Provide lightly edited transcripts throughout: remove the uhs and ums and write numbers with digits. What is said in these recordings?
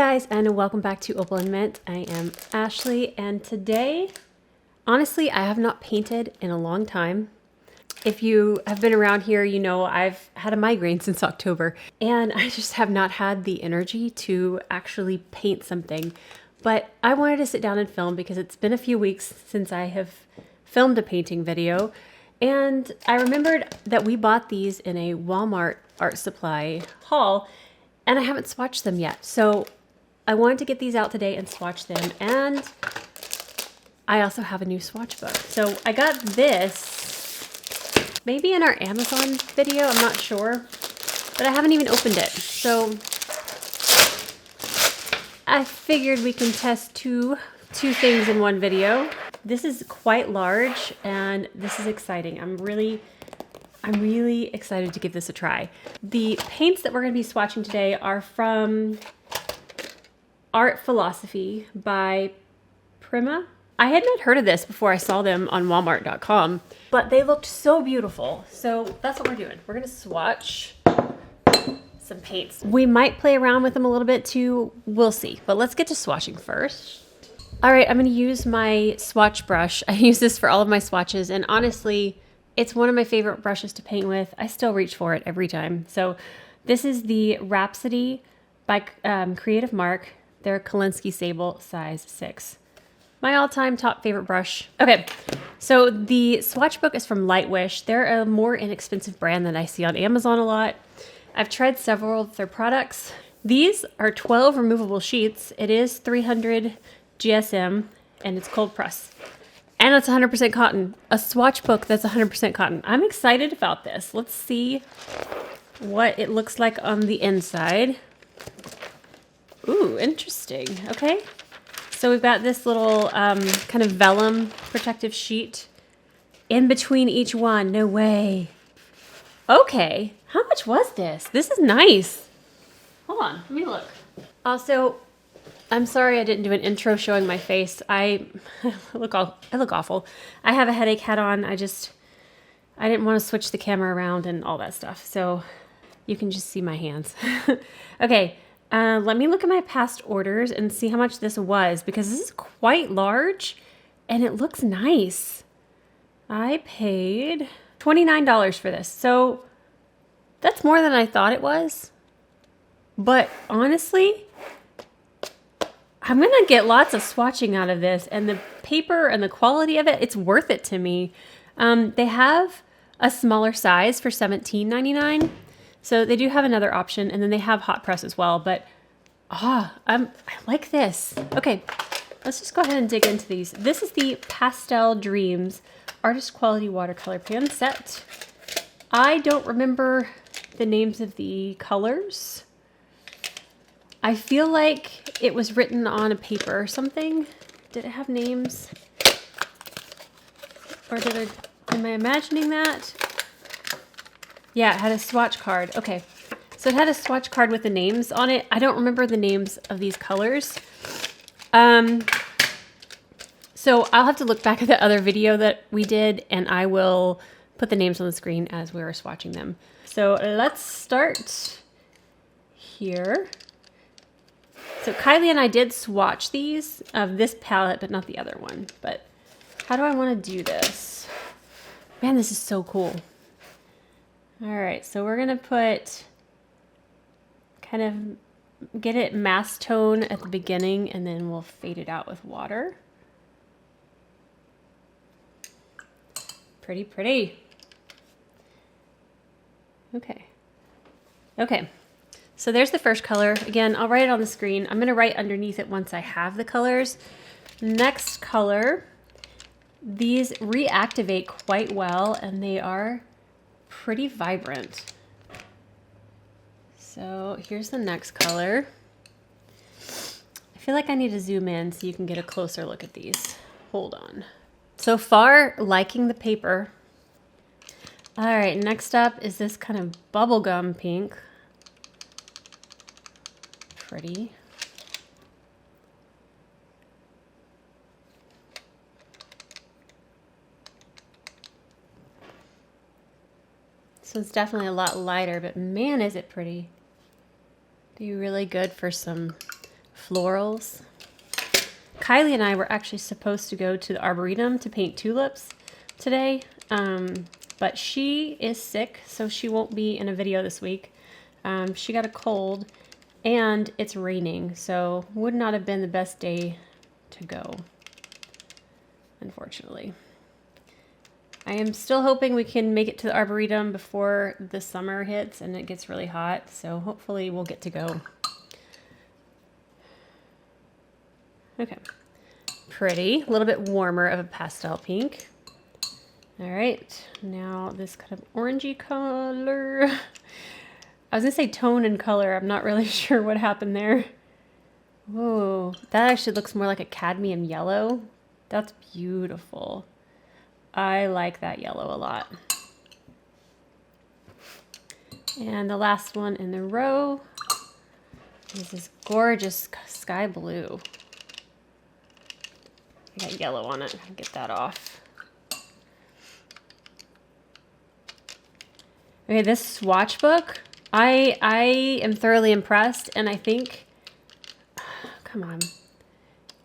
guys, and welcome back to Opal&Mint. I am Ashley, and today, honestly, I have not painted in a long time. If you have been around here, you know I've had a migraine since October, and I just have not had the energy to actually paint something. But I wanted to sit down and film because it's been a few weeks since I have filmed a painting video, and I remembered that we bought these in a Walmart art supply haul, and I haven't swatched them yet. So I wanted to get these out today and swatch them. And I also have a new swatch book. So I got this maybe in our Amazon video, I'm not sure, but I haven't even opened it. So I figured we can test two things in one video. This is quite large and this is exciting. I'm really excited to give this a try. The paints that we're going to be swatching today are from Art Philosophy by Prima. I had not heard of this before I saw them on Walmart.com, but they looked so beautiful. So that's what we're doing. We're going to swatch some paints. We might play around with them a little bit too. We'll see. But let's get to swatching first. All right, I'm going to use my swatch brush. I use this for all of my swatches, and honestly, it's one of my favorite brushes to paint with. I still reach for it every time. So this is the Rhapsody by Creative Mark. Their Kolinsky Sable size 6. My all-time top favorite brush. Okay, so the Swatchbook is from Lightwish. They're a more inexpensive brand that I see on Amazon a lot. I've tried several of their products. These are 12 removable sheets. It is 300 GSM and it's cold press. And it's 100% cotton. A swatch book that's 100% cotton. I'm excited about this. Let's see what it looks like on the inside. Ooh, interesting. Okay. So we've got this little kind of vellum protective sheet in between each one. No way. Okay. How much was this? This is nice. Hold on. Let me look. Also, I'm sorry I didn't do an intro showing my face. I look awful. I have a headache hat on. I didn't want to switch the camera around and all that stuff. So you can just see my hands. Okay, let me look at my past orders and see how much this was, because this is quite large and it looks nice. I paid $29 for this. So that's more than I thought it was. But honestly, I'm going to get lots of swatching out of this, and the paper and the quality of it, it's worth it to me. They have a smaller size for $17.99. So they do have another option, and then they have hot press as well, but I like this. Okay, let's just go ahead and dig into these. This is the Pastel Dreams Artist Quality Watercolor Pan Set. I don't remember the names of the colors. I feel like it was written on a paper or something. Did it have names? Or am I imagining that? Yeah, it had a swatch card. Okay, so it had a swatch card with the names on it. I don't remember the names of these colors. So I'll have to look back at the other video that we did, and I will put the names on the screen as we were swatching them. So let's start here. So Kylie and I did swatch these of this palette, but not the other one. But how do I want to do this? Man, this is so cool. All right, so we're gonna kind of get it mass tone at the beginning, and then we'll fade it out with water. Pretty, pretty. Okay. Okay. So there's the first color. Again, I'll write it on the screen. I'm going to write underneath it once I have the colors. Next color. These reactivate quite well, and they are pretty vibrant. So here's the next color. I feel like I need to zoom in so you can get a closer look at these. Hold on. So far, liking the paper. All right, next up is this kind of bubblegum pink. Pretty. So it's definitely a lot lighter, but man, is it pretty. Be really good for some florals. Kylie and I were actually supposed to go to the Arboretum to paint tulips today, but she is sick, so she won't be in a video this week. She got a cold and it's raining, so would not have been the best day to go, unfortunately. I am still hoping we can make it to the Arboretum before the summer hits and it gets really hot, so hopefully we'll get to go. Okay, pretty, a little bit warmer of a pastel pink. All right, now this kind of orangey color. I was gonna say tone and color. I'm not really sure what happened there. Whoa, that actually looks more like a cadmium yellow. That's beautiful. I like that yellow a lot. And the last one in the row is this gorgeous sky blue. I got yellow on it. I'll get that off. Okay, this Swatchbook, I am thoroughly impressed, and I think, come on,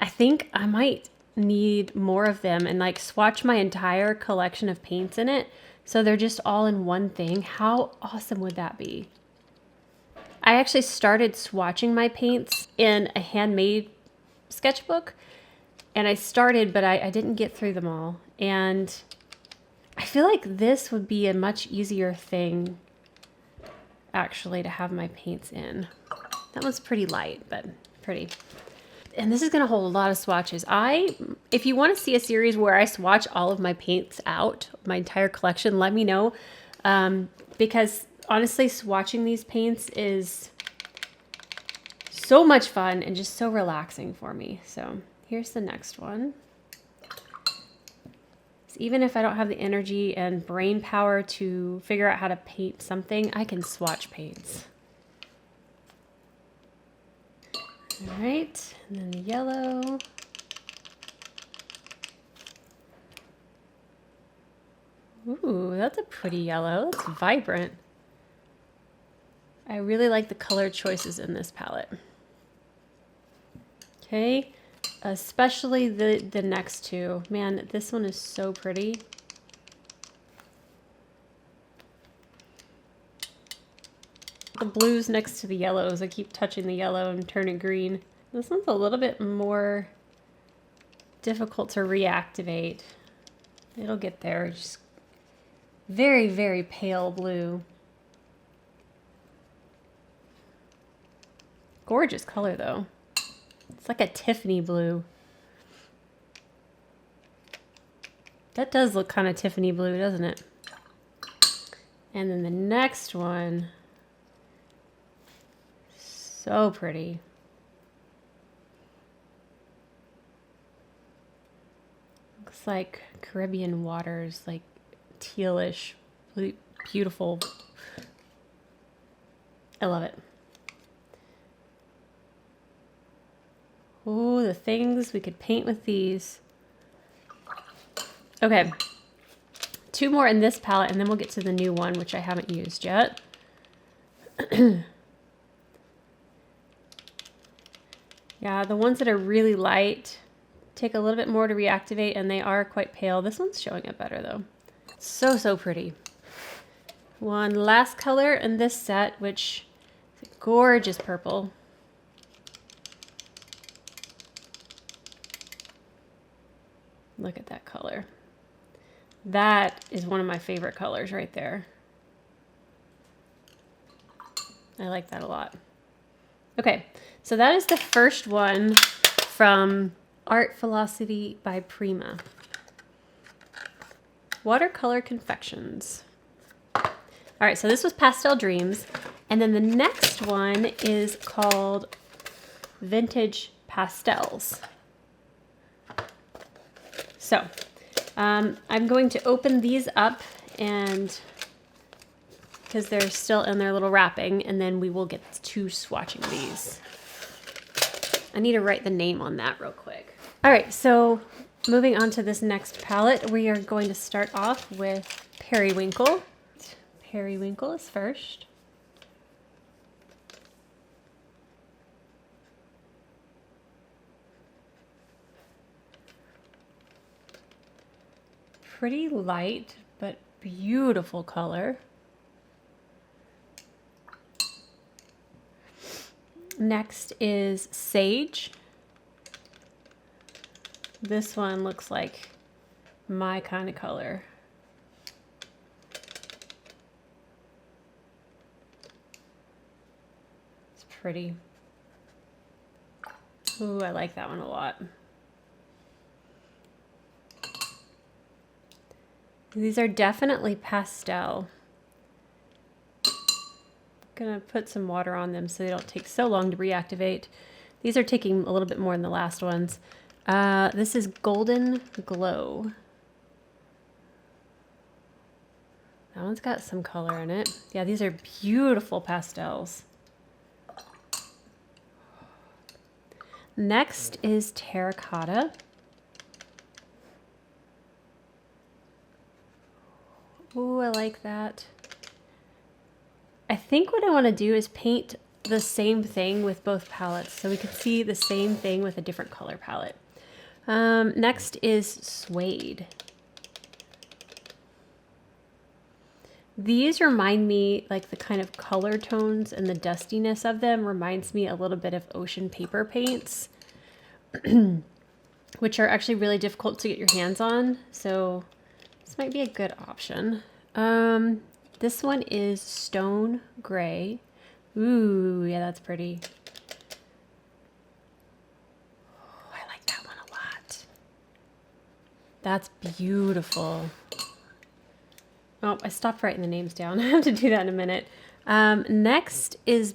I think I might need more of them and like swatch my entire collection of paints in it so they're just all in one thing. How awesome would that be? I actually started swatching my paints in a handmade sketchbook, and I started, but I didn't get through them all, and I feel like this would be a much easier thing actually to have my paints in. That one's pretty light, but pretty. And this is going to hold a lot of swatches. If you want to see a series where I swatch all of my paints out, my entire collection, let me know. Because honestly, swatching these paints is so much fun and just so relaxing for me. So here's the next one. So even if I don't have the energy and brain power to figure out how to paint something, I can swatch paints. All right, and then the yellow. Ooh, that's a pretty yellow. It's vibrant. I really like the color choices in this palette. Okay, especially the next two. Man, this one is so pretty. The blues next to the yellows. I keep touching the yellow and turn it green. This one's a little bit more difficult to reactivate. It'll get there. Just very, very pale blue. Gorgeous color though. It's like a Tiffany blue. That does look kind of Tiffany blue, doesn't it? And then the next one. So pretty. Looks like Caribbean waters, like tealish, beautiful. I love it. Oh, the things we could paint with these. Okay, two more in this palette and then we'll get to the new one, which I haven't used yet. Yeah, the ones that are really light take a little bit more to reactivate and they are quite pale. This one's showing up better though. So, so pretty. One last color in this set, which is a gorgeous purple. Look at that color. That is one of my favorite colors right there. I like that a lot. Okay, so that is the first one from Art Velocity by Prima. Watercolor Confections. All right, so this was Pastel Dreams. And then the next one is called Vintage Pastels. So I'm going to open these up and because they're still in their little wrapping, and then we will get to swatching these. I need to write the name on that real quick. All right, so moving on to this next palette, we are going to start off with Periwinkle. Periwinkle is first. pretty light, but beautiful color. Next is Sage. This one looks like my kind of color. It's pretty. Ooh, I like that one a lot. These are definitely pastel. I'm gonna put some water on them so they don't take so long to reactivate. These are taking a little bit more than the last ones. This is Golden Glow. That one's got some color in it. Yeah, these are beautiful pastels. Next is Terracotta. Ooh, I like that. I think what I want to do is paint the same thing with both palettes so we can see the same thing with a different color palette. Next is Suede. These remind me, like the kind of color tones and the dustiness of them reminds me a little bit of ocean paper paints, which are actually really difficult to get your hands on. So this might be a good option. This one is Stone Gray. Ooh, yeah, that's pretty. Oh, I like that one a lot. That's beautiful. Oh, I stopped writing the names down. I have to do that in a minute. Next is,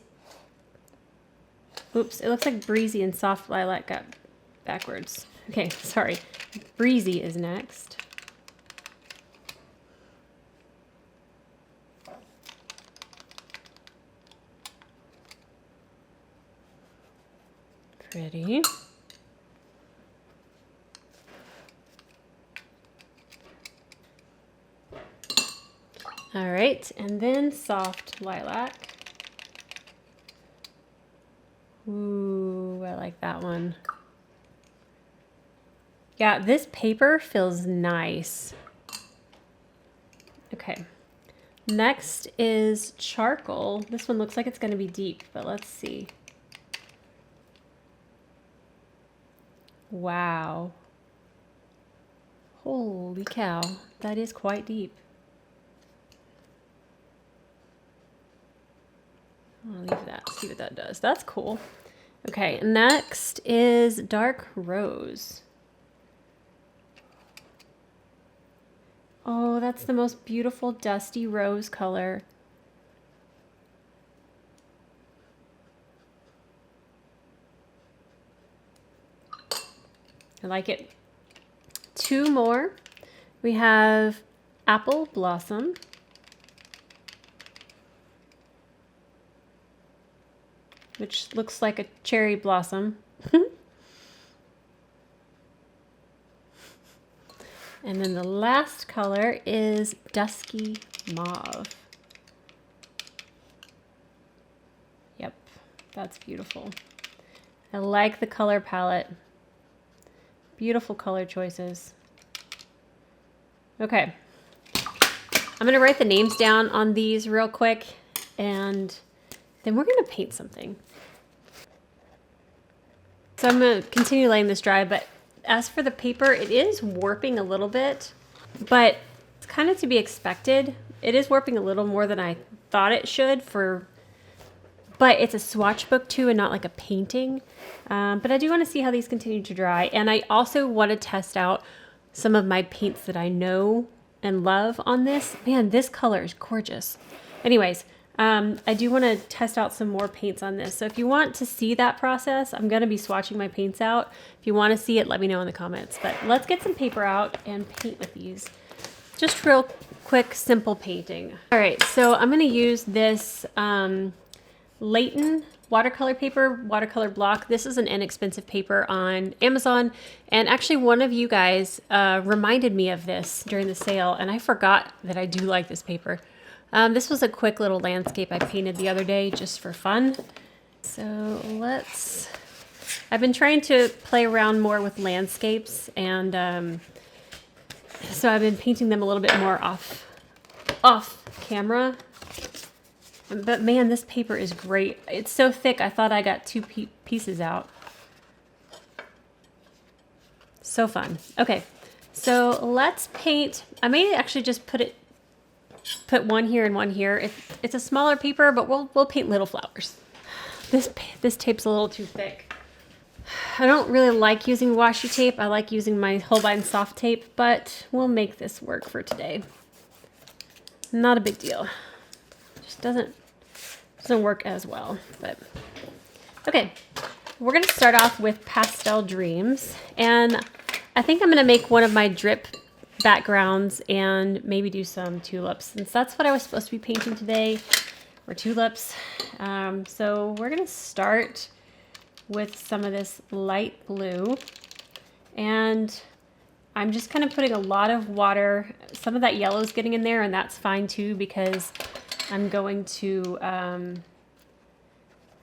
oops, it looks like Breezy and Soft Lilac got backwards. Okay, sorry. Breezy is next. Pretty. All right, and then Soft Lilac. Ooh, I like that one. Yeah, this paper feels nice. Okay, next is Charcoal. This one looks like it's going to be deep, but let's see. Wow. Holy cow, that is quite deep. I'll leave that, see what that does. That's cool. Okay, next is Dark Rose. Oh, that's the most beautiful dusty rose color. I like it. Two more. We have Apple Blossom. Which looks like a cherry blossom. And then the last color is Dusky Mauve. Yep, that's beautiful. I like the color palette. Beautiful color choices. Okay, I'm gonna write the names down on these real quick and then we're gonna paint something. So I'm gonna continue letting this dry, but as for the paper, it is warping a little bit, but it's kind of to be expected. It is warping a little more than I thought it should but it's a swatch book too and not like a painting. But I do want to see how these continue to dry. And I also want to test out some of my paints that I know and love on this. Man, this color is gorgeous. Anyways, I do want to test out some more paints on this. So if you want to see that process, I'm going to be swatching my paints out. If you want to see it, let me know in the comments. But let's get some paper out and paint with these. Just real quick, simple painting. All right, so I'm going to use this Layton watercolor paper, watercolor block. This is an inexpensive paper on Amazon. And actually one of you guys reminded me of this during the sale, and I forgot that I do like this paper. This was a quick little landscape I painted the other day just for fun. So I've been trying to play around more with landscapes, and So I've been painting them a little bit more off camera. But man, this paper is great. It's so thick, I thought I got two pieces out. So fun. Okay, so let's paint. I may actually just put one here and one here. It's a smaller paper, but we'll paint little flowers. This tape's a little too thick. I don't really like using washi tape. I like using my Holbein soft tape, but we'll make this work for today. Not a big deal. Just doesn't work as well, but okay. We're gonna start off with Pastel Dreams, and I think I'm gonna make one of my drip backgrounds and maybe do some tulips, since that's what I was supposed to be painting today, or tulips. So we're gonna start with some of this light blue, and I'm just kind of putting a lot of water. Some of that yellow is getting in there, and that's fine too, because I'm going to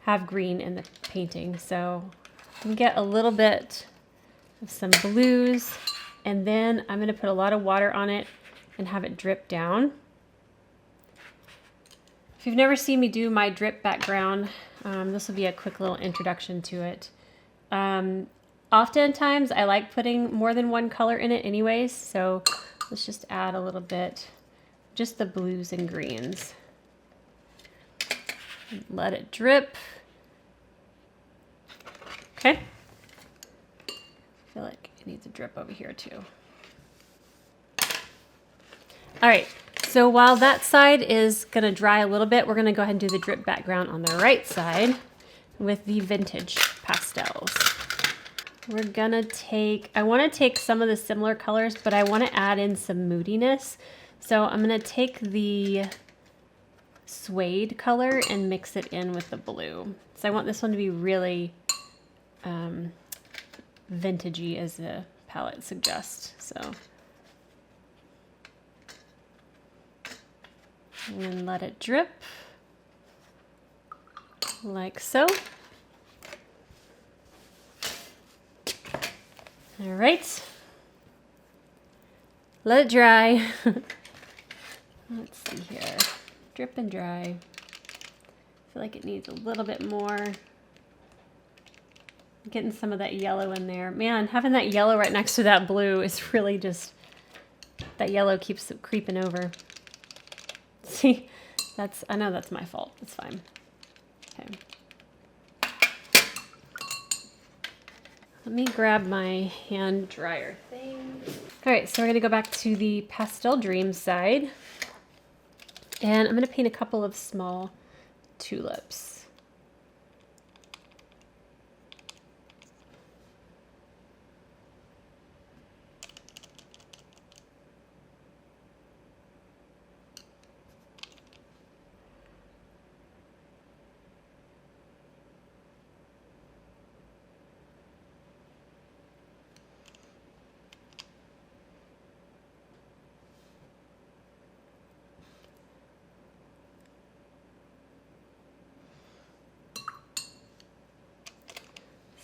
have green in the painting. So I can get a little bit of some blues, and then I'm going to put a lot of water on it and have it drip down. If you've never seen me do my drip background, this will be a quick little introduction to it. Oftentimes I like putting more than one color in it anyways, so let's just add a little bit, just the blues and greens. Let it drip. Okay. I feel like it needs a drip over here too. All right, so while that side is gonna dry a little bit, we're gonna go ahead and do the drip background on the right side with the vintage pastels. We're gonna take, I wanna take some of the similar colors, but I wanna add in some moodiness. So I'm gonna take the suede color and mix it in with the blue. So I want this one to be really vintagey, as the palette suggests. So, and let it drip like so. All right, let it dry. Let's see here, drip and dry. I feel like it needs a little bit more. Getting some of that yellow in there. Man, having that yellow right next to that blue is really just, that yellow keeps creeping over. See, I know that's my fault. It's fine. Okay. Let me grab my hand dryer thing. All right, so we're gonna go back to the Pastel Dreams side. And I'm gonna paint a couple of small tulips.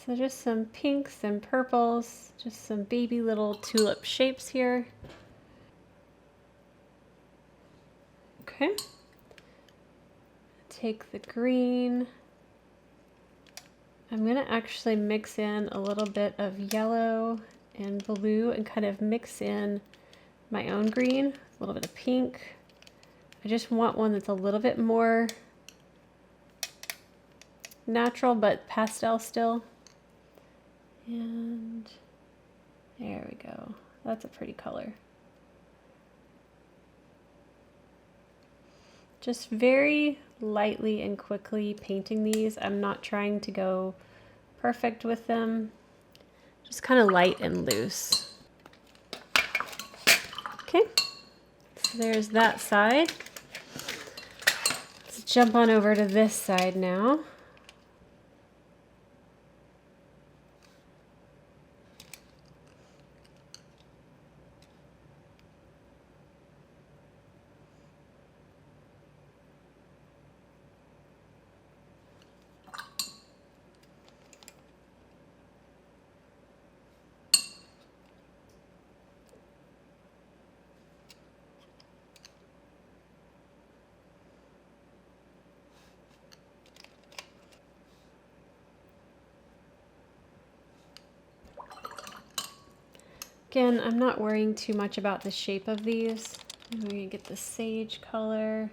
So just some pinks and purples, just some baby little tulip shapes here. Okay. Take the green. I'm gonna actually mix in a little bit of yellow and blue and kind of mix in my own green, a little bit of pink. I just want one that's a little bit more natural but pastel still. And there we go. That's a pretty color. Just very lightly and quickly painting these. I'm not trying to go perfect with them. Just kind of light and loose. Okay, so there's that side. Let's jump on over to this side now. Again, I'm not worrying too much about the shape of these. I'm going to get the sage color.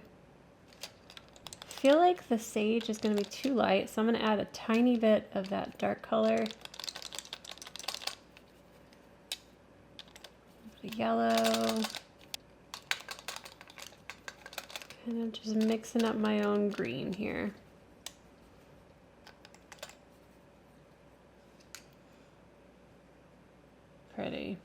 I feel like the sage is going to be too light, so I'm going to add a tiny bit of that dark color. The yellow. Kind of just mixing up my own green here. Pretty.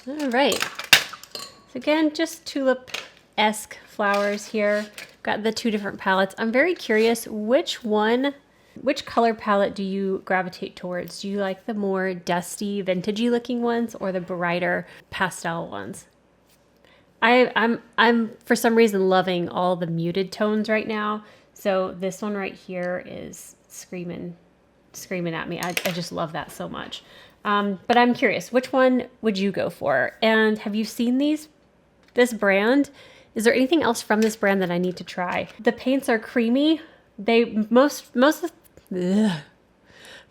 All right, so again, just tulip-esque flowers here. Got the two different palettes. I'm very curious, which color palette do you gravitate towards? Do you like the more dusty, vintagey looking ones or the brighter pastel ones? I'm for some reason loving all the muted tones right now. So this one right here is screaming at me. I just love that so much. But I'm curious, which one would you go for? And have you seen this brand? Is there anything else from this brand that I need to try? The paints are creamy. They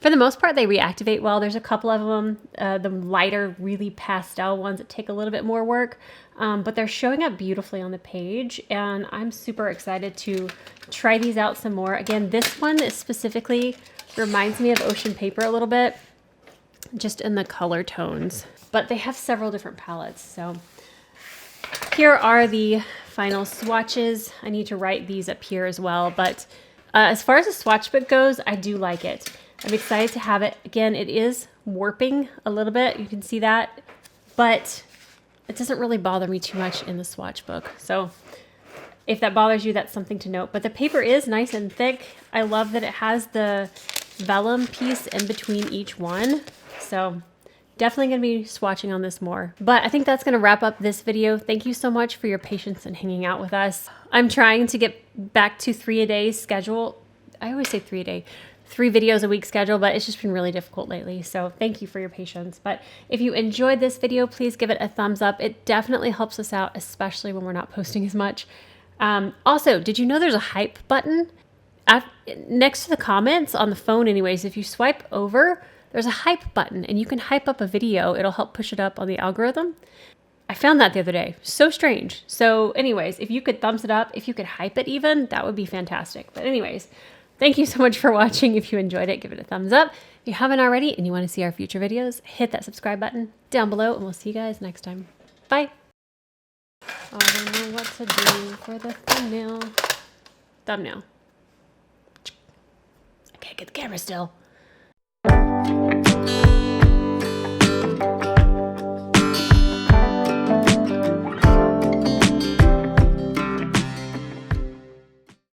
for the most part, they reactivate well. There's a couple of them, the lighter, really pastel ones that take a little bit more work, but they're showing up beautifully on the page, and I'm super excited to try these out some more. Again, this one is specifically reminds me of Ocean Paper a little bit, just in the color tones, but they have several different palettes. So here are the final swatches. I need to write these up here as well, but as far as the Swatchbook goes, I do like it. I'm excited to have it. Again, it is warping a little bit. You can see that, but it doesn't really bother me too much in the Swatchbook. So if that bothers you, that's something to note. But the paper is nice and thick. I love that it has the vellum piece in between each one. So definitely going to be swatching on this more. But I think that's going to wrap up this video. Thank you so much for your patience and hanging out with us. I'm trying to get back to 3 a day schedule. I always say 3 a day. 3 videos a week schedule, but it's just been really difficult lately. So thank you for your patience. But if you enjoyed this video, please give it a thumbs up. It definitely helps us out, especially when we're not posting as much. Also, did you know there's a hype button next to the comments on the phone anyways? If you swipe over, there's a hype button and you can hype up a video. It'll help push it up on the algorithm. I found that the other day. So strange. So anyways, if you could thumbs it up, if you could hype it even, that would be fantastic. But anyways, thank you so much for watching. If you enjoyed it, give it a thumbs up. If you haven't already and you want to see our future videos, hit that subscribe button down below and we'll see you guys next time. Bye. I don't know what to do for the thumbnail. I can't get the camera still.